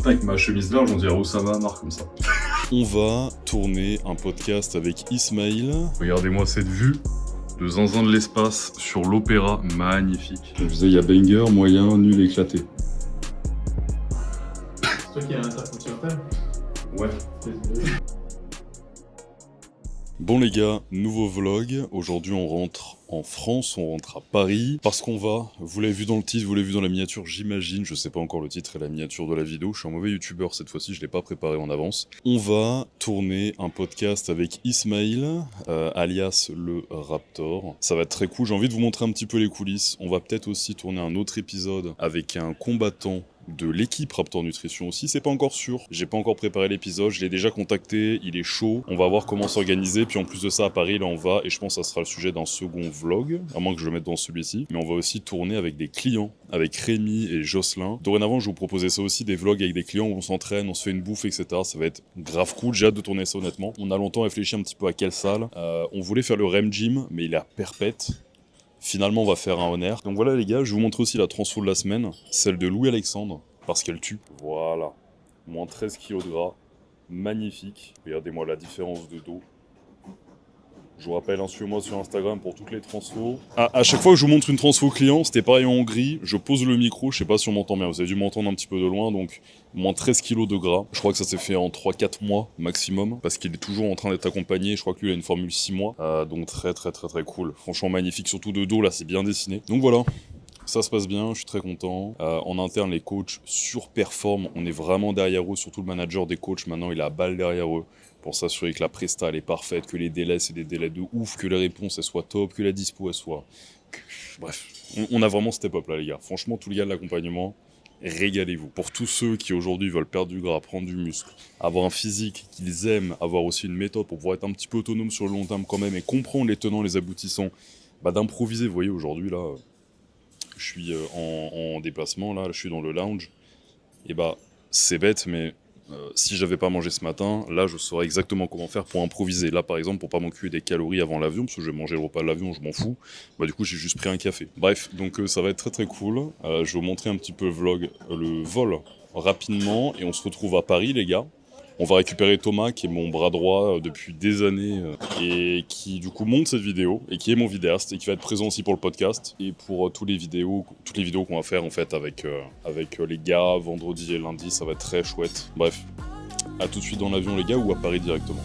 Putain, avec ma chemise large, on dirait Oussama Hamar comme ça. On va tourner un podcast avec Ismail. Regardez-moi cette vue de zinzin de l'espace sur l'opéra, magnifique. Je disais, il y a banger, moyen, nul, éclaté. C'est toi qui es à l'Intercontinental? Ouais. Bon les gars, nouveau vlog. Aujourd'hui on rentre en France, on rentre à Paris. Parce qu'on va, vous l'avez vu dans le titre, vous l'avez vu dans la miniature, j'imagine, je sais pas encore le titre et la miniature de la vidéo, je suis un mauvais youtubeur cette fois-ci, je l'ai pas préparé en avance. On va tourner un podcast avec Ismail, alias le Raptor. Ça va être très cool, j'ai envie de vous montrer un petit peu les coulisses. On va peut-être aussi tourner un autre épisode avec un combattant de l'équipe Raptor Nutrition aussi, c'est pas encore sûr, j'ai pas encore préparé l'épisode, je l'ai déjà contacté, il est chaud, on va voir comment s'organiser, puis en plus de ça à Paris là on va, et je pense que ça sera le sujet d'un second vlog, à moins que je le mette dans celui-ci, mais on va aussi tourner avec des clients, avec Rémi et Jocelyn. Dorénavant je vous proposais ça aussi, des vlogs avec des clients où on s'entraîne, on se fait une bouffe, etc. Ça va être grave cool, j'ai hâte de tourner ça honnêtement. On a longtemps réfléchi un petit peu à quelle salle, on voulait faire le REM Gym, mais il est à Perpète. Finalement, on va faire un Honor. Donc voilà les gars, je vous montre aussi la transfo de la semaine, celle de Louis-Alexandre, parce qu'elle tue. Voilà, moins 13 kg de gras, magnifique. Regardez-moi la différence de dos. Je vous rappelle, suivez-moi sur Instagram pour toutes les transfos. À chaque fois que je vous montre une transfo client, c'était pareil en Hongrie, je pose le micro, je sais pas si on m'entend bien, vous avez dû m'entendre un petit peu de loin, donc moins 13 kg de gras. Je crois que ça s'est fait en 3-4 mois maximum, parce qu'il est toujours en train d'être accompagné, je crois que lui il a une formule 6 mois, donc très cool. Franchement magnifique, surtout de dos, là c'est bien dessiné. Donc voilà. Ça se passe bien, je suis très content. En interne, les coachs surperforment. On est vraiment derrière eux, surtout le manager des coachs. Maintenant, il a balle derrière eux pour s'assurer que la presta elle est parfaite, que les délais, c'est des délais de ouf, que les réponses, elles soient top, que la dispo, elle soit... Bref, on a vraiment step up là, les gars. Franchement, tous les gars de l'accompagnement, régalez-vous. Pour tous ceux qui aujourd'hui veulent perdre du gras, prendre du muscle, avoir un physique qu'ils aiment, avoir aussi une méthode pour pouvoir être un petit peu autonome sur le long terme quand même et comprendre les tenants, les aboutissants, d'improviser, vous voyez, aujourd'hui, là... Je suis en déplacement, là, je suis dans le lounge. Et c'est bête, mais si j'avais pas mangé ce matin, là, je saurais exactement comment faire pour improviser. Là, par exemple, pour pas m'enculer des calories avant l'avion, parce que je vais manger le repas de l'avion, je m'en fous. Du coup, j'ai juste pris un café. Bref, donc ça va être très cool. Je vais vous montrer un petit peu le vol rapidement, et on se retrouve à Paris, les gars. On va récupérer Thomas, qui est mon bras droit depuis des années, et qui du coup monte cette vidéo, et qui est mon vidéaste, et qui va être présent aussi pour le podcast, et pour toutes les vidéos qu'on va faire en fait avec les gars, vendredi et lundi, ça va être très chouette. Bref, à tout de suite dans l'avion les gars, ou à Paris directement.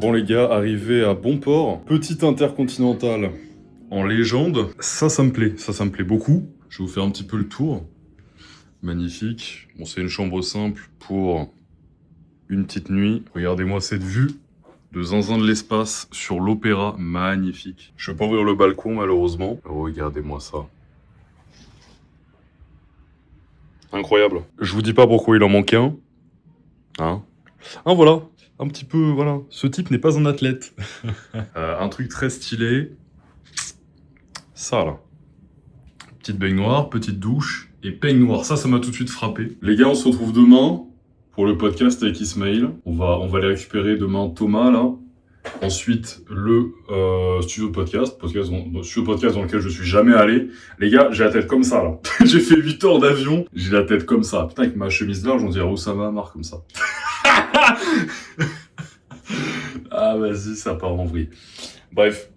Bon les gars, arrivé à bon port, petite intercontinentale en légende, ça me plaît beaucoup. Je vais vous faire un petit peu le tour. Magnifique. Bon, c'est une chambre simple pour une petite nuit. Regardez-moi cette vue de zinzin de l'espace sur l'opéra, magnifique. Je vais pas ouvrir le balcon malheureusement. Regardez-moi ça. Incroyable. Je vous dis pas pourquoi il en manque un. Voilà. Un petit peu, voilà. Ce type n'est pas un athlète. Un truc très stylé. Ça, là. Petite baignoire, petite douche et peigne noire. Ça m'a tout de suite frappé. Les gars, on se retrouve demain pour le podcast avec Ismail. On va aller récupérer demain Thomas, là. Ensuite, le studio de podcast dans lequel je suis jamais allé. Les gars, j'ai la tête comme ça, là. J'ai fait 8 heures d'avion, j'ai la tête comme ça. Putain, avec ma chemise large, on dirait Oussama Hamar comme ça. Ah vas-y, ça part en vrille. Bref,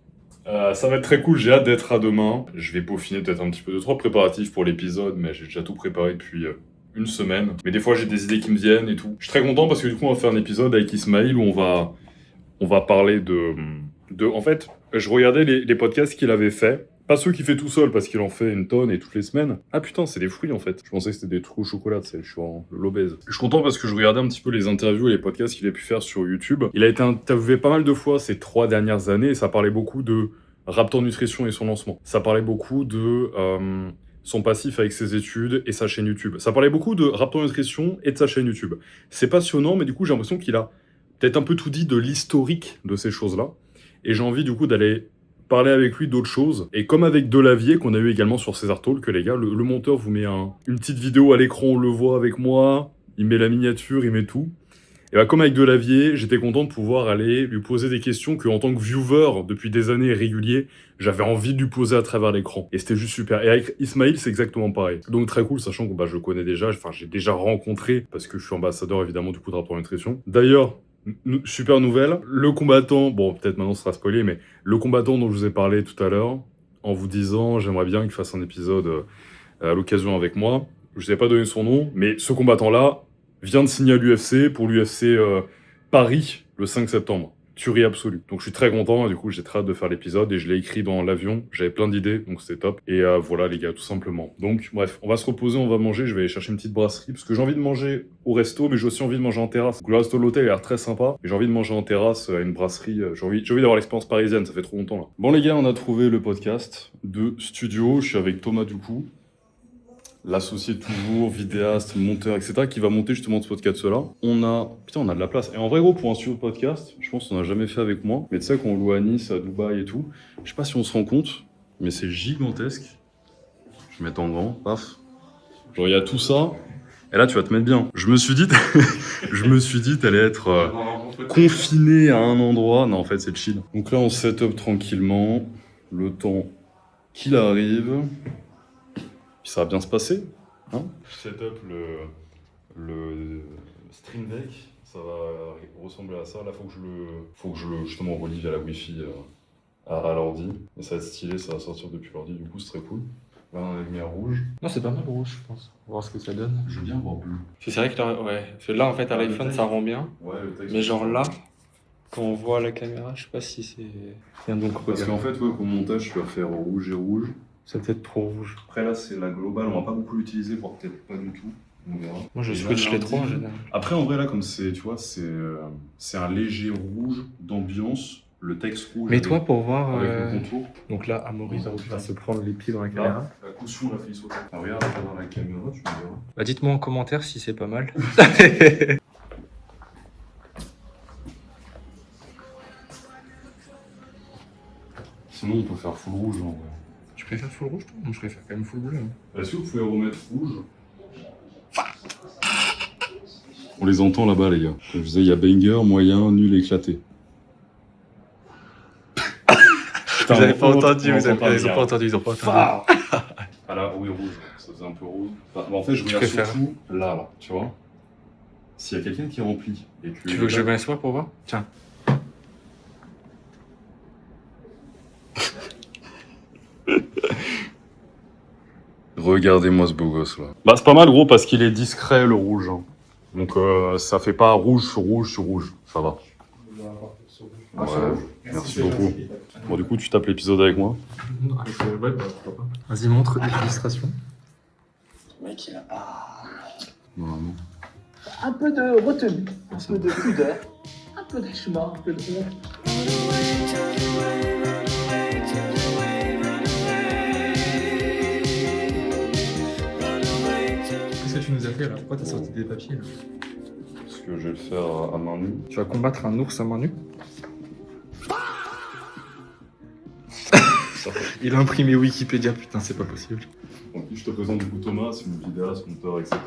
ça va être très cool, j'ai hâte d'être à demain. Je vais peaufiner peut-être un petit peu 2-3 préparatifs pour l'épisode, mais j'ai déjà tout préparé depuis une semaine. Mais des fois j'ai des idées qui me viennent et tout. Je suis très content parce que du coup on va faire un épisode avec Ismail où on va parler de... En fait, je regardais les podcasts qu'il avait fait. Pas ceux qu'il fait tout seul, parce qu'il en fait une tonne et toutes les semaines. Ah putain, c'est des fruits en fait. Je pensais que c'était des trucs au chocolat, je suis en l'obèse. Je suis content parce que je regardais un petit peu les interviews et les podcasts qu'il a pu faire sur YouTube. Il a été interviewé pas mal de fois ces 3 dernières années et ça parlait beaucoup de Raptor Nutrition et son lancement. Ça parlait beaucoup de son passif avec ses études et sa chaîne YouTube. Ça parlait beaucoup de Raptor Nutrition et de sa chaîne YouTube. C'est passionnant, mais du coup j'ai l'impression qu'il a peut-être un peu tout dit de l'historique de ces choses-là. Et j'ai envie du coup d'aller parler avec lui d'autres choses. Et comme avec Delavier, qu'on a eu également sur César Talk, que les gars, le monteur vous met une petite vidéo à l'écran, on le voit avec moi, il met la miniature, il met tout. Et bah, comme avec Delavier, j'étais content de pouvoir aller lui poser des questions que, en tant que viewer depuis des années régulier, j'avais envie de lui poser à travers l'écran. Et c'était juste super. Et avec Ismail, c'est exactement pareil. Donc très cool, sachant que bah, je connais déjà, enfin j'ai déjà rencontré, parce que je suis ambassadeur évidemment du coup de Rapport Nutrition. D'ailleurs, super nouvelle, le combattant, bon peut-être maintenant ce sera spoilé, mais le combattant dont je vous ai parlé tout à l'heure, en vous disant j'aimerais bien qu'il fasse un épisode à l'occasion avec moi, je ne vous ai pas donné son nom, mais ce combattant-là vient de signer à l'UFC pour l'UFC Paris le 5 septembre. Tuerie absolue. Donc je suis très content, et du coup j'ai très hâte de faire l'épisode, et je l'ai écrit dans l'avion, j'avais plein d'idées, donc c'était top. Et voilà les gars, tout simplement. Donc bref, on va se reposer, on va manger, je vais aller chercher une petite brasserie, parce que j'ai envie de manger au resto, mais j'ai aussi envie de manger en terrasse. Donc le resto de l'hôtel a l'air très sympa, et j'ai envie de manger en terrasse à une brasserie, j'ai envie d'avoir l'expérience parisienne, ça fait trop longtemps là. Bon les gars, on a trouvé le podcast de studio, je suis avec Thomas du coup, l'associé toujours, vidéaste, monteur, etc., qui va monter justement ce podcast-là. On a de la place. Et en vrai, gros, pour un studio de podcast, je pense qu'on n'a jamais fait avec moi. Mais tu sais, qu'on loue à Nice, à Dubaï et tout, je sais pas si on se rend compte, mais c'est gigantesque. Je vais mettre en grand, paf. Genre, il y a tout ça. Et là, tu vas te mettre bien. Je me suis dit, t'allais être confiné à un endroit. Non, en fait, c'est chill. Donc là, on set up tranquillement, le temps qu'il arrive. Ça va bien se passer, hein. Je set up le Stream Deck, ça va ressembler à ça. Là, faut que je le justement relie via la Wi-Fi à l'ordi. Et ça va être stylé, ça va sortir depuis l'ordi, du coup c'est très cool. Là, on a la lumière rouge. Non, c'est pas mal rouge, je pense. On va voir ce que ça donne. Je veux bien voir bleu. C'est vrai que là, ouais. Parce que là, en fait, à l'iPhone, ça rend bien. Ouais, le texte. Mais genre là, quand on voit la caméra, je sais pas si c'est. Donc, parce qu'en fait, ouais, au montage, tu vas faire rouge et rouge. C'est peut-être trop rouge. Après, là, c'est la globale, on va pas beaucoup l'utiliser, voire peut-être pas du tout. On verra. Moi, je Et switch là, les trois en général. Après, en vrai, là, comme c'est, tu vois, c'est un léger rouge d'ambiance, le texte rouge. Mais toi, pour voir. Avec le contour. Donc là, Amaury va se prendre les pieds dans la Là, caméra. la caution, la fait sauter. Ah, regarde, dans la caméra, tu me verras. Bah, dites-moi en commentaire si c'est pas mal. Sinon, on peut faire full rouge, en vrai. Tu préfères full rouge, toi? Moi, je préfère quand même full bleu. Est-ce que vous pouvez remettre rouge? On les entend là-bas, les gars. Comme je disais, il y a banger, moyen, nul, éclaté. Vous avez pas entendu, ils ont pas entendu. Ah là, oui, rouge. Ça faisait un peu rouge. Enfin, en fait, je regarde surtout là, tu vois. S'il y a quelqu'un qui remplit et que... Tu veux que je m'assoie pour voir? Tiens. Regardez-moi ce beau gosse là. Bah c'est pas mal gros parce qu'il est discret le rouge. Hein. Donc ça fait pas rouge sur rouge sur rouge. Ça va. Ouais, merci beaucoup. Bon du coup tu tapes l'épisode avec moi. Vas-y, montre l'illustration. Le mec, il a Normalement. un peu de retenue, un peu de pudeur, un peu d'achement, un peu de... Qu'est-ce que tu nous as fait là? Pourquoi t'as sorti des papiers là? Parce que je vais le faire à main nue. Tu vas combattre un ours à main nue? Il a imprimé Wikipédia, putain, c'est pas possible. Donc, je te présente du coup Thomas, c'est mon vidéaste, monteur, etc.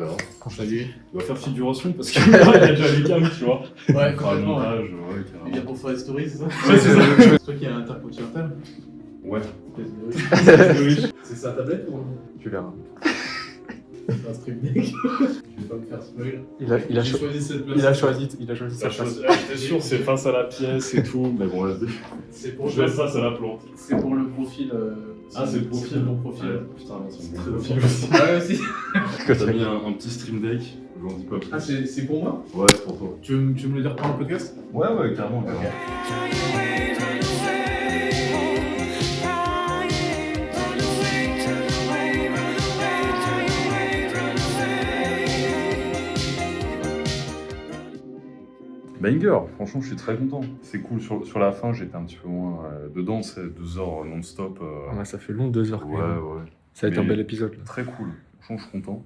Salut. Il va faire figuration parce qu'il y a déjà les cams, tu vois. Ouais, Complètement. complètement. Ouais, Il vient pour faire des stories, c'est ça? Ouais, c'est ça. C'est toi qui as l'intercontinental? Ouais. C'est sa tablette ou? Tu verras. C'est un stream deck. Je vais pas me faire spoil. Il a choisi cette place. Il a choisi cette place. J'étais sûr, c'est face à la pièce et tout, mais bon, vas-y. C'est pour Je laisse face à la plante. C'est pour le profil. Ah, c'est le profil. C'est mon profil. Ouais, putain, c'est C'est mon le profil profil aussi. Ah ouais, aussi. T'as mis un petit stream deck, j'en dis pas plus. Ah, c'est pour moi? Ouais, c'est pour toi. Tu veux me le dire pendant le podcast? Ouais, carrément, carrément. Banger, franchement, je suis très content. C'est cool. Sur la fin, j'étais un petit peu moins dedans, c'est 2 heures non-stop. Ah bah, ça fait long, 2 heures. Ouais. Ça va être un Mais bel épisode. Là. Très cool. Franchement, je suis content.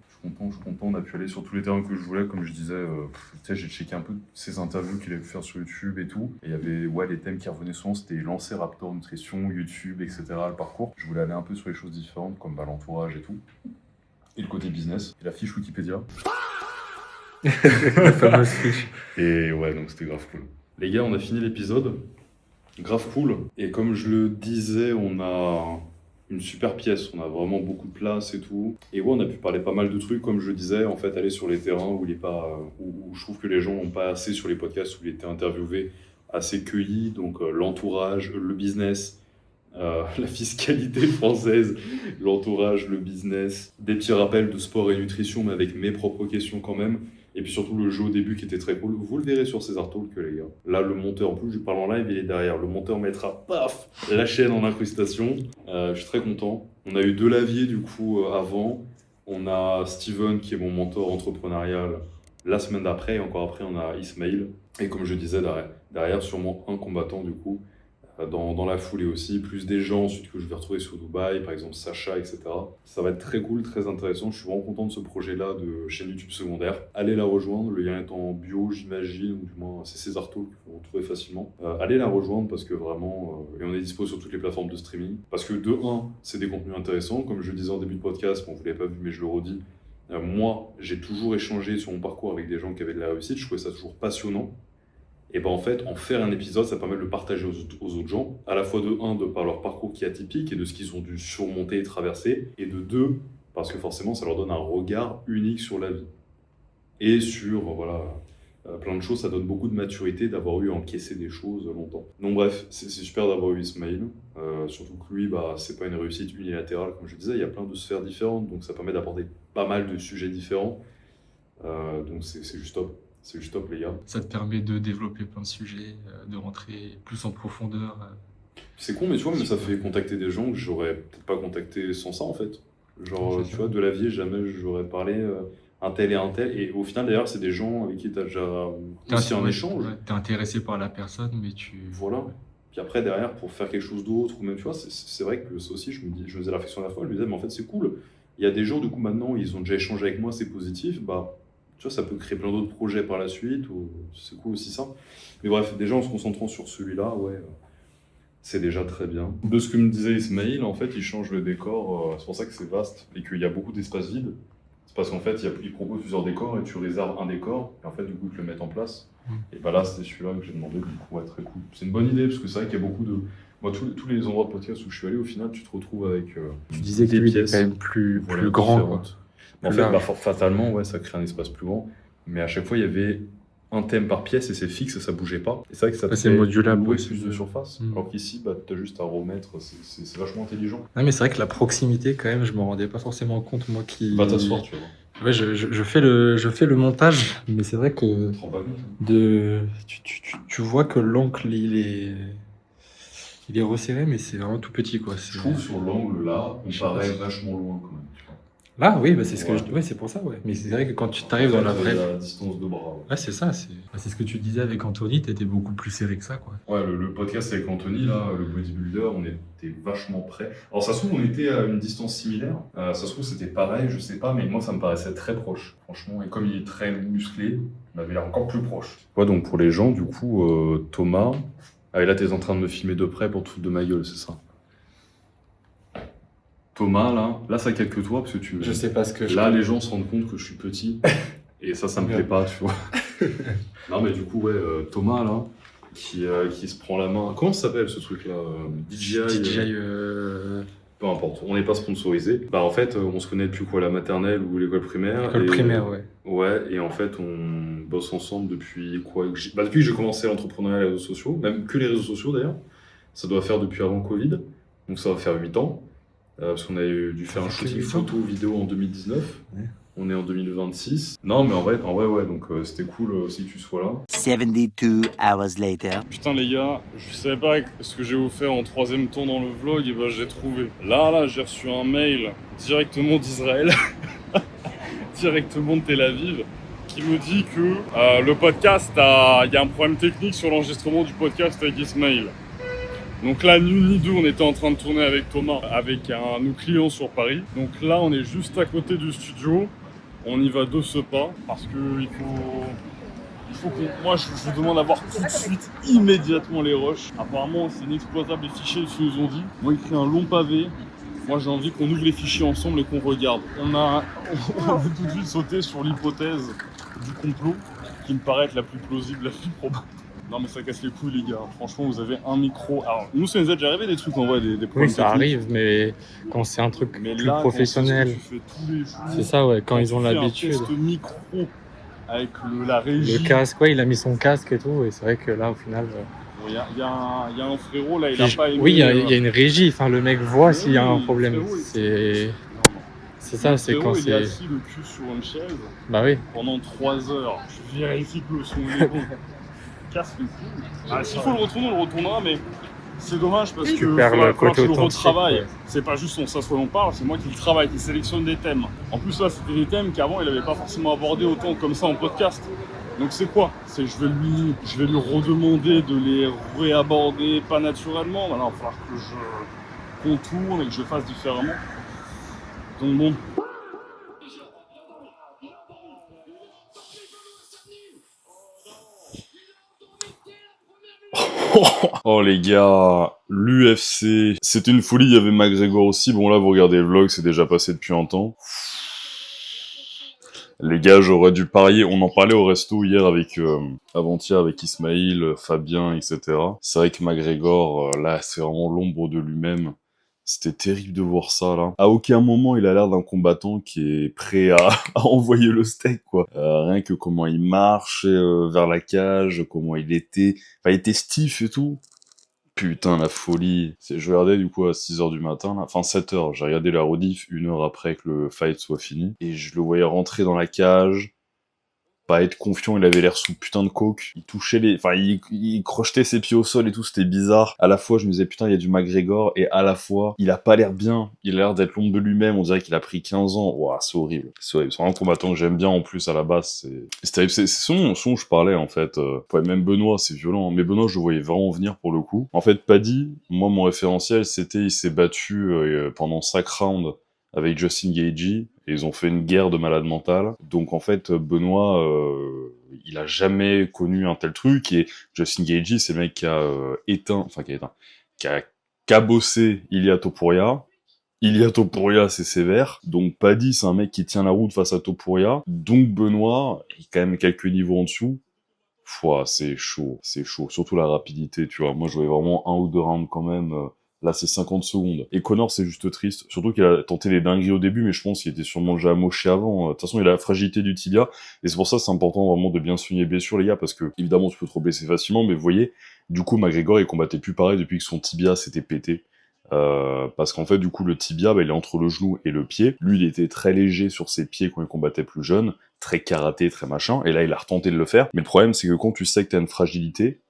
On a pu aller sur tous les terrains que je voulais. Comme je disais, tu sais, j'ai checké un peu ces interviews qu'il avait pu faire sur YouTube et tout. Et il y avait les thèmes qui revenaient souvent, c'était lancer Raptor Nutrition, YouTube, etc. Le parcours. Je voulais aller un peu sur les choses différentes, comme l'entourage et tout. Et le côté business. Et la fiche Wikipédia. La fameuse fiche. Et ouais, donc c'était grave cool. Les gars, on a fini l'épisode. Grave cool. Et comme je le disais, on a une super pièce. On a vraiment beaucoup de place et tout. Et ouais, on a pu parler pas mal de trucs. Comme je le disais, en fait, aller sur les terrains où je trouve que les gens n'ont pas assez sur les podcasts où il était interviewé, assez cueilli. Donc l'entourage, le business, la fiscalité française, l'entourage, le business, des petits rappels de sport et nutrition, mais avec mes propres questions quand même. Et puis surtout le jeu au début qui était très cool. Vous le verrez sur César Talk, les gars. Là, le monteur, en plus, je parle en live, il est derrière. Le monteur mettra, paf, la chaîne en incrustation. Je suis très content. On a eu Delavier, du coup, avant. On a Steven, qui est mon mentor entrepreneurial, la semaine d'après. Et encore après, on a Ismail. Et comme je disais, derrière sûrement un combattant, du coup, dans la foulée aussi, plus des gens ensuite que je vais retrouver sur Dubaï, par exemple Sacha, etc. Ça va être très cool, très intéressant. Je suis vraiment content de ce projet-là de chaîne YouTube secondaire. Allez la rejoindre, le lien est en bio, j'imagine, ou du moins c'est César Talk, vous retrouver facilement. Allez la rejoindre parce que vraiment, et on est dispo sur toutes les plateformes de streaming. Parce que de 1, c'est des contenus intéressants, comme je le disais en début de podcast, bon, vous ne l'avez pas vu mais je le redis. Moi, j'ai toujours échangé sur mon parcours avec des gens qui avaient de la réussite, je trouvais ça toujours passionnant. Et ben en fait, en faire un épisode, ça permet de le partager aux autres gens, à la fois de 1, de par leur parcours qui est atypique et de ce qu'ils ont dû surmonter et traverser, et de 2, parce que forcément, ça leur donne un regard unique sur la vie. Et sur, voilà, plein de choses, ça donne beaucoup de maturité d'avoir eu encaissé des choses longtemps. Donc bref, c'est super d'avoir eu Ismail, surtout que lui, c'est pas une réussite unilatérale, comme je disais, il y a plein de sphères différentes, donc ça permet d'aborder pas mal de sujets différents, donc c'est juste top. C'est juste top, les gars. Ça te permet de développer plein de sujets, de rentrer plus en profondeur. C'est con, mais tu vois, mais ça fait contacter des gens que j'aurais peut-être pas contacté sans ça, en fait. Genre, tu vois, Delavier, jamais j'aurais parlé un tel et un tel. Et au final, d'ailleurs, c'est des gens avec qui tu as déjà aussi un échange. Ouais, t'es intéressé par la personne, mais tu... Voilà. Puis après, derrière, pour faire quelque chose d'autre, ou même, tu vois, c'est vrai que ça aussi, je me faisais la réflexion à la fois, je me disais, mais en fait, c'est cool. Il y a des gens, du coup, maintenant, ils ont déjà échangé avec moi, c'est positif, tu vois, ça peut créer plein d'autres projets par la suite, ou c'est cool aussi ça. Mais bref, déjà en se concentrant sur celui-là, ouais, c'est déjà très bien. De ce que me disait Ismail, en fait, il change le décor, c'est pour ça que c'est vaste, et qu'il y a beaucoup d'espaces vides. C'est parce qu'en fait, il propose plusieurs décors, et tu réserves un décor, et en fait, du coup, ils te le mettent en place. Et là, c'était celui-là que j'ai demandé, du coup, ouais, très cool. C'est une bonne idée, parce que c'est vrai qu'il y a beaucoup de... Moi, tous les endroits de podcast où je suis allé, au final, tu te retrouves avec tu disais que lui, il est quand même plus grand, quoi. En fait, fatalement, ouais, ça crée un espace plus grand. Mais à chaque fois, il y avait un thème par pièce et c'est fixe et ça bougeait pas. Et c'est vrai que ça te fait modulable louer plus de surface. Alors qu'ici, t'as juste à remettre. C'est vachement intelligent. Non, mais c'est vrai que la proximité, quand même, je me rendais pas forcément compte, moi qui... Va t'asseoir, tu vois. Ouais, je fais le montage, mais c'est vrai que tu vois que l'angle, il est resserré, mais c'est vraiment tout petit, quoi. Je trouve sur l'angle là, on paraît vachement loin quand même. Là, oui, c'est ce que ouais, c'est pour ça, ouais. Mais c'est vrai que quand tu t'arrives dans la vraie... La distance de bras. Ouais, c'est ça. C'est ce que tu disais avec Anthony, t'étais beaucoup plus serré que ça, quoi. Ouais, le podcast avec Anthony, là, le bodybuilder, on était vachement près. Alors ça se trouve, on était à une distance similaire. Ça se trouve, c'était pareil, je sais pas, mais moi, ça me paraissait très proche, franchement. Et comme il est très musclé, on avait l'air encore plus proche. Ouais, donc pour les gens, du coup, Thomas... Ah, et là, t'es en train de me filmer de près pour te foutre de ma gueule, c'est ça? Thomas, là, ça calque toi, parce que tu... Je sais pas ce que Là, les gens se rendent compte que je suis petit, et ça me plaît pas, tu vois. Non, mais du coup, ouais, Thomas, là, qui se prend la main... Comment ça s'appelle, ce truc-là? DJI... Peu importe, on n'est pas sponsorisé. En fait, on se connaît depuis quoi, la maternelle ou l'école primaire? L'école primaire, ouais. Ouais, et en fait, on bosse ensemble depuis quoi? Depuis que j'ai commencé l'entrepreneuriat et les réseaux sociaux, même que les réseaux sociaux d'ailleurs. Ça doit faire depuis avant Covid, donc ça va faire 8 ans. Parce qu'on a dû faire un shooting photo vidéo en 2019. Ouais. On est en 2026. Non, mais en vrai, ouais, donc c'était cool aussi que tu sois là. 72 hours later. Putain, les gars, je savais pas ce que j'ai offert en 3e temps dans le vlog, et j'ai trouvé. Là, j'ai reçu un mail directement d'Israël, directement de Tel Aviv, qui me dit que le podcast, il y a un problème technique sur l'enregistrement du podcast avec Ismail. Donc là, ni deux, on était en train de tourner avec Thomas, avec nos clients sur Paris. Donc là, on est juste à côté du studio. On y va de ce pas, parce que il faut qu'on... Moi, je vous demande d'avoir tout de suite, immédiatement, les rushs. Apparemment, c'est inexploitable les fichiers, ils nous ont dit. Moi, écrit un long pavé. Moi, j'ai envie qu'on ouvre les fichiers ensemble et qu'on regarde. On a tout de suite sauté sur l'hypothèse du complot qui me paraît être la plus plausible, la plus probable. Non mais ça casse les couilles les gars, franchement vous avez un micro. Alors nous ça nous est déjà arrivé des trucs en vrai, des problèmes Oui, ça techniques. arrive, mais quand c'est un truc Mais plus là, professionnel, quand c'est ce que tu fais tous les jours, c'est ça, ouais, quand quand ils ont tu fais l'habitude. un test micro avec la régie. Le casque, ouais, il a mis son casque et tout, et c'est vrai que là, au final. Il y a un frérot là, il Puis a pas aimé. oui, il y a une régie, enfin, le mec voit s'il y a un Oui, problème. frérot, C'est ça, c'est quand il est c'est. assis le cul sur une chaise Bah oui. pendant 3 heures. Je vérifie que le son est bon. Casse les couilles. Ah, s'il faut le retourner, on le retournera, mais c'est dommage parce que perds le côté que je le authentique, retravaille. ouais. C'est pas juste on s'assoit et on parle, c'est moi qui le travaille, qui sélectionne des thèmes. En plus là, c'était des thèmes qu'avant il avait pas forcément abordé autant comme ça en podcast. Donc c'est quoi? C'est je vais lui redemander de les réaborder pas naturellement. Maintenant, il va falloir que je contourne et que je fasse différemment. Donc bon. Oh les gars, l'UFC, c'était une folie, il y avait McGregor aussi. Bon là vous regardez le vlog, c'est déjà passé depuis un temps. Les gars, j'aurais dû parier, on en parlait au resto hier avec avant-hier avec Ismail, Fabien, etc. C'est vrai que McGregor, là c'est vraiment l'ombre de lui-même. C'était terrible de voir ça là. À aucun moment il a l'air d'un combattant qui est prêt à envoyer le steak quoi. Rien que comment il marche vers la cage, comment il était... Enfin il était stiff et tout. Putain, la folie. Je regardais du coup à 6h du matin, là. Enfin 7h, j'ai regardé la rediff 1 heure après que le fight soit fini. Et je le voyais rentrer dans la cage, pas être confiant, il avait l'air sous putain de coke. Il touchait les... Enfin, il crochetait ses pieds au sol et tout, c'était bizarre. À la fois, je me disais, putain, il y a du McGregor, et à la fois, il a pas l'air bien. Il a l'air d'être l'ombre de lui-même, on dirait qu'il a pris 15 ans. Ouah, c'est horrible. C'est horrible. C'est un combattant que j'aime bien, en plus, à la base, c'est terrible. C'est son où je parlais, en fait. Ouais, même Benoît, c'est violent. Mais Benoît, je le voyais vraiment venir, pour le coup. En fait, Paddy, moi, mon référentiel, c'était, il s'est battu pendant 5 rounds avec Justin Gaethje, et ils ont fait une guerre de malade mental. Donc en fait, Benoît, il a jamais connu un tel truc, et Justin Gaethje, c'est le mec qui a qui a cabossé Ilia Topuria. Ilia Topuria, c'est sévère. Donc Paddy, c'est un mec qui tient la route face à Topuria. Donc Benoît, il est quand même quelques niveaux en dessous. Pouah, c'est chaud. Surtout la rapidité, tu vois. Moi, je voyais vraiment 1 ou 2 rounds quand même. Là, c'est 50 secondes. Et Connor, c'est juste triste. Surtout qu'il a tenté les dingueries au début, mais je pense qu'il était sûrement déjà amoché avant. De toute façon, il a la fragilité du tibia. Et c'est pour ça, c'est important vraiment de bien soigner les blessures, les gars, parce que, évidemment, tu peux te blesser facilement, mais vous voyez, du coup, McGregor, il combattait plus pareil depuis que son tibia s'était pété. Parce qu'en fait, du coup, le tibia, il est entre le genou et le pied. Lui, il était très léger sur ses pieds quand il combattait plus jeune, très karaté, très machin. Et là, il a retenté de le faire. Mais le problème, c'est que quand tu sais que t'as une fragilité,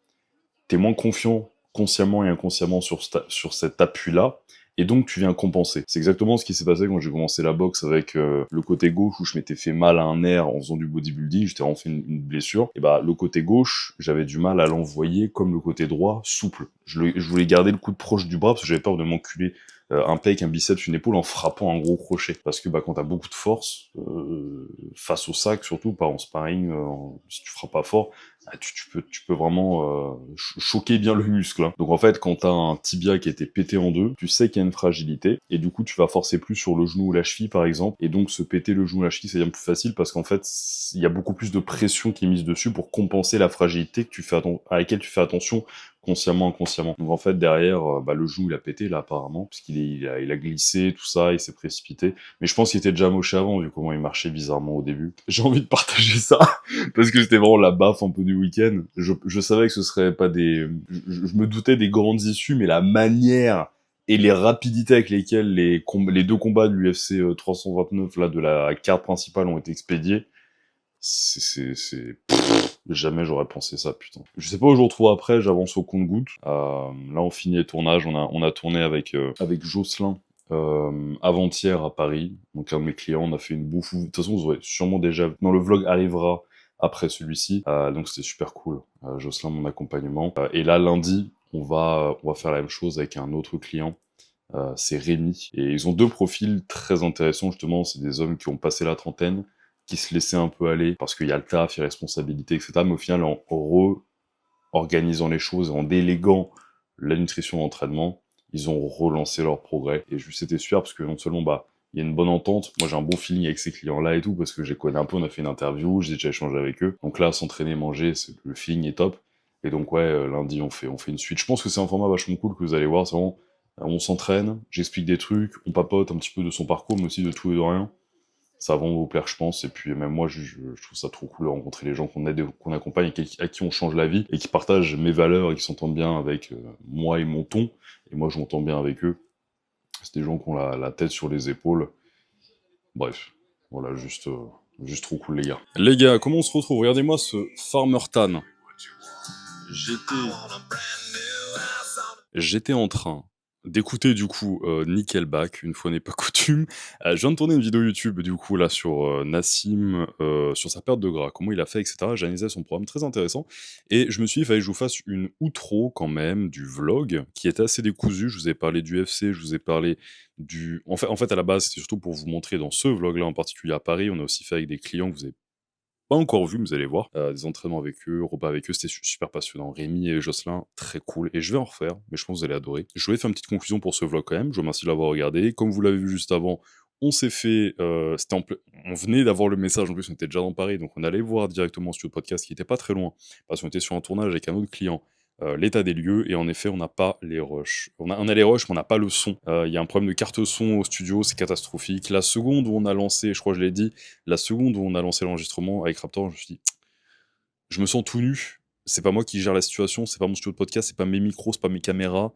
t'es moins confiant consciemment et inconsciemment sur cet appui-là, et donc tu viens compenser. C'est exactement ce qui s'est passé quand j'ai commencé la boxe avec le côté gauche où je m'étais fait mal à un nerf en faisant du bodybuilding, j'étais vraiment fait une blessure, et bah le côté gauche, j'avais du mal à l'envoyer comme le côté droit, souple. Je voulais garder le coude proche du bras parce que j'avais peur de m'enculer un pec, un biceps, une épaule en frappant un gros crochet. Parce que bah, quand t'as beaucoup de force, face au sac surtout, pas en sparring, si tu frappes pas fort, tu peux vraiment choquer bien le muscle. Hein. Donc en fait, quand t'as un tibia qui a été pété en deux, tu sais qu'il y a une fragilité, et du coup tu vas forcer plus sur le genou ou la cheville par exemple, et donc se péter le genou ou la cheville, c'est bien plus facile parce qu'en fait, il y a beaucoup plus de pression qui est mise dessus pour compenser la fragilité à laquelle tu fais attention consciemment, inconsciemment. Donc en fait, derrière, le genou, il a pété, là, apparemment, puisqu'il a glissé, tout ça, il s'est précipité. Mais je pense qu'il était déjà moché avant, vu comment il marchait bizarrement au début. J'ai envie de partager ça, parce que c'était vraiment la baffe un peu du week-end. Je savais que ce serait pas des... Je me doutais des grandes issues, mais la manière et les rapidités avec lesquelles les deux combats de l'UFC 329, là, de la carte principale ont été expédiés, jamais j'aurais pensé ça, putain. Je sais pas où je retrouve après, j'avance au compte-gouttes. Là, on finit les tournages, on a tourné avec Jocelyn avant-hier à Paris. Donc, un de mes clients, on a fait une bouffe. De toute façon, vous aurez sûrement déjà... Non, le vlog arrivera après celui-ci. Donc, c'était super cool. Jocelyn, mon accompagnement. Et là, lundi, on va faire la même chose avec un autre client. C'est Rémi. Et ils ont deux profils très intéressants, justement. C'est des hommes qui ont passé la trentaine, qui se laissaient un peu aller, parce qu'il y a le taf, il y a responsabilité, etc. Mais au final, en organisant les choses, en déléguant la nutrition d'entraînement, ils ont relancé leur progrès. Et c'était super, parce que non seulement, il y a une bonne entente. Moi, j'ai un bon feeling avec ces clients-là et tout, parce que je les connais un peu, on a fait une interview, j'ai déjà échangé avec eux. Donc là, s'entraîner, manger, le feeling est top. Et donc ouais, lundi, on fait une suite. Je pense que c'est un format vachement cool que vous allez voir, c'est vraiment, on s'entraîne, j'explique des trucs, on papote un petit peu de son parcours, mais aussi de tout et de rien. Ça va vous plaire, je pense. Et puis même moi, je trouve ça trop cool de rencontrer les gens qu'on aide, qu'on accompagne, à qui on change la vie, et qui partagent mes valeurs et qui s'entendent bien avec moi et mon ton. Et moi, je m'entends bien avec eux. C'est des gens qui ont la tête sur les épaules. Bref, voilà, juste trop cool, les gars. Les gars, comment on se retrouve? Regardez-moi ce Farmer Tan. J'étais en train d'écouter du coup Nickelback, une fois n'est pas coutume. Je viens de tourner une vidéo YouTube du coup là sur Nassim, sur sa perte de gras, comment il a fait, etc. J'analysais son programme, très intéressant. Et je me suis dit, il fallait que je vous fasse une outro quand même du vlog, qui était assez décousu. Je vous ai parlé du UFC, je vous ai parlé du... En fait à la base, c'était surtout pour vous montrer dans ce vlog-là en particulier à Paris. On a aussi fait avec des clients que vous avez pas encore vu, mais vous allez voir. Des entraînements avec eux, repas avec eux, c'était super passionnant. Rémi et Jocelyn, très cool. Et je vais en refaire, mais je pense que vous allez adorer. Je voulais faire une petite conclusion pour ce vlog quand même. Je vous remercie de l'avoir regardé. Comme vous l'avez vu juste avant, on s'est fait... on venait d'avoir le message, en plus on était déjà dans Paris, donc on allait voir directement sur le podcast qui était pas très loin, parce qu'on était sur un tournage avec un autre client. L'état des lieux, et en effet on n'a pas les rushs. On a les rushs mais on n'a pas le son. Il y a un problème de carte son au studio, c'est catastrophique. La seconde où on a lancé, je crois que je l'ai dit, la seconde où on a lancé l'enregistrement avec Raptor, je me suis dit, je me sens tout nu, c'est pas moi qui gère la situation, c'est pas mon studio de podcast, c'est pas mes micros, c'est pas mes caméras,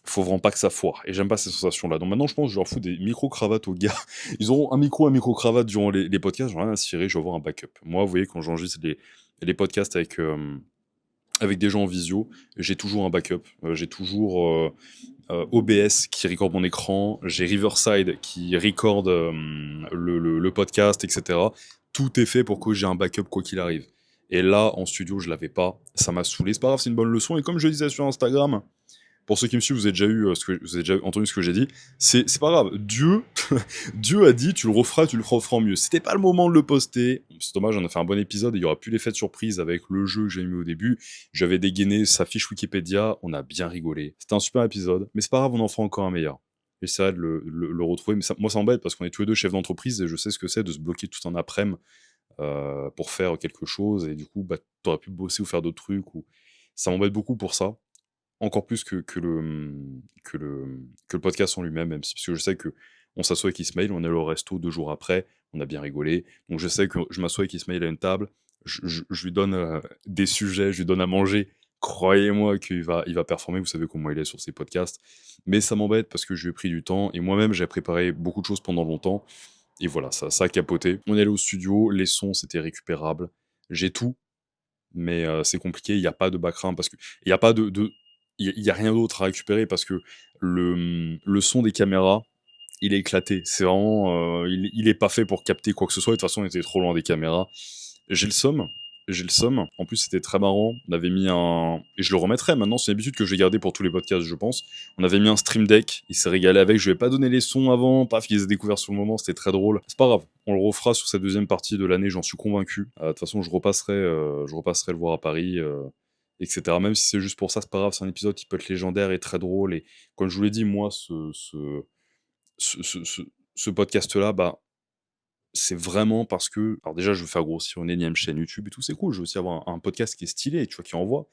faut vraiment pas que ça foire, et j'aime pas ces sensations-là. Donc maintenant je pense que je leur fous des micro-cravates aux gars, ils auront un micro-cravate durant les podcasts, j'en ai rien à cirer, je vais avoir un backup. Moi vous voyez quand j'enregistre les podcasts avec des gens en visio, j'ai toujours un backup, j'ai toujours OBS qui record mon écran, j'ai Riverside qui record le podcast, etc. Tout est fait pour que j'ai un backup quoi qu'il arrive. Et là, en studio, je l'avais pas, ça m'a saoulé, c'est pas grave, c'est une bonne leçon, et comme je le disais sur Instagram, pour ceux qui me suivent, vous avez déjà entendu ce que j'ai dit. C'est pas grave. Dieu a dit, tu le referas mieux. C'était pas le moment de le poster. C'est dommage, on a fait un bon épisode. Il y aura plus l'effet de surprise avec le jeu que j'ai mis au début. J'avais dégainé sa fiche Wikipédia. On a bien rigolé. C'était un super épisode. Mais c'est pas grave, on en fera encore un meilleur. J'essaierai de le retrouver. Mais moi, ça m'embête parce qu'on est tous les deux chefs d'entreprise et je sais ce que c'est de se bloquer tout un après-midi pour faire quelque chose. Et du coup, t'aurais pu bosser ou faire d'autres trucs. Ça m'embête beaucoup pour ça. Encore plus que le podcast en lui-même, même si, parce que je sais que on s'assoit avec Ismail, on est au resto 2 jours après, on a bien rigolé, donc je sais que je m'assois avec Ismail à une table, je lui donne des sujets, je lui donne à manger, croyez-moi qu'il va performer, vous savez comment il est sur ses podcasts, mais ça m'embête parce que je lui ai pris du temps, et moi-même j'ai préparé beaucoup de choses pendant longtemps, et voilà, ça a capoté. On est allé au studio, les sons c'était récupérable, j'ai tout, mais c'est compliqué, il n'y a pas de background, parce que il n'y a pas il y a rien d'autre à récupérer parce que le son des caméras, il est éclaté. C'est vraiment, il est pas fait pour capter quoi que ce soit. De toute façon, on était trop loin des caméras. J'ai le somme. En plus, c'était très marrant. On avait mis et je le remettrai maintenant. C'est une habitude que je vais garder pour tous les podcasts, je pense. On avait mis un stream deck. Il s'est régalé avec. Je vais pas donner les sons avant. Paf, il les a découverts sur le moment. C'était très drôle. C'est pas grave. On le refera sur cette deuxième partie de l'année. J'en suis convaincu. De toute façon, je repasserai le voir à Paris. Etc. Même si c'est juste pour ça, c'est pas grave, c'est un épisode qui peut être légendaire et très drôle. Et comme je vous l'ai dit, moi, ce podcast-là, c'est vraiment parce que... Alors déjà, je veux faire grossir une énième chaîne YouTube et tout, c'est cool. Je veux aussi avoir un podcast qui est stylé, tu vois, qui envoie.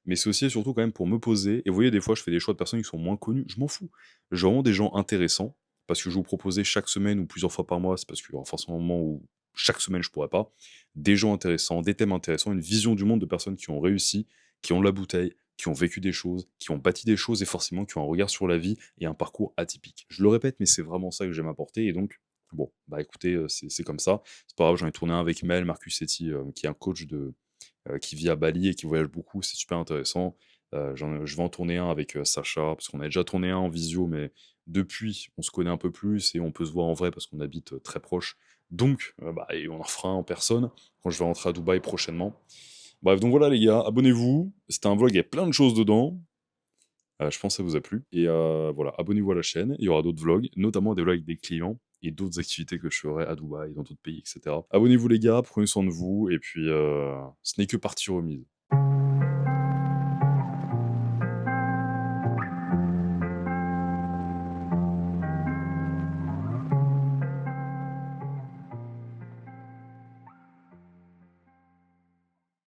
Mais c'est aussi et surtout quand même pour me poser. Et vous voyez, des fois, je fais des choix de personnes qui sont moins connues. Je m'en fous. J'ai vraiment des gens intéressants. Parce que je vais vous proposer chaque semaine ou plusieurs fois par mois, c'est parce qu'il y aura forcément un moment où chaque semaine je pourrais pas. Des gens intéressants, des thèmes intéressants, une vision du monde de personnes qui ont réussi, qui ont de la bouteille, qui ont vécu des choses, qui ont bâti des choses et forcément qui ont un regard sur la vie et un parcours atypique. Je le répète, mais c'est vraiment ça que j'aime apporter. Et donc, bon, écoutez, c'est comme ça. C'est pas grave, j'en ai tourné un avec Mel Marcusetti, qui est un coach qui vit à Bali et qui voyage beaucoup. C'est super intéressant. Je vais en tourner un avec Sacha, parce qu'on a déjà tourné un en visio, mais depuis, on se connaît un peu plus et on peut se voir en vrai parce qu'on habite très proche. Donc, et on en refera un en personne quand je vais rentrer à Dubaï prochainement. Bref, donc voilà les gars, abonnez-vous. C'était un vlog, il y a plein de choses dedans. Je pense que ça vous a plu. Et voilà, abonnez-vous à la chaîne. Il y aura d'autres vlogs, notamment des vlogs avec des clients et d'autres activités que je ferai à Dubaï, dans d'autres pays, etc. Abonnez-vous les gars, prenez soin de vous. Et puis, ce n'est que partie remise.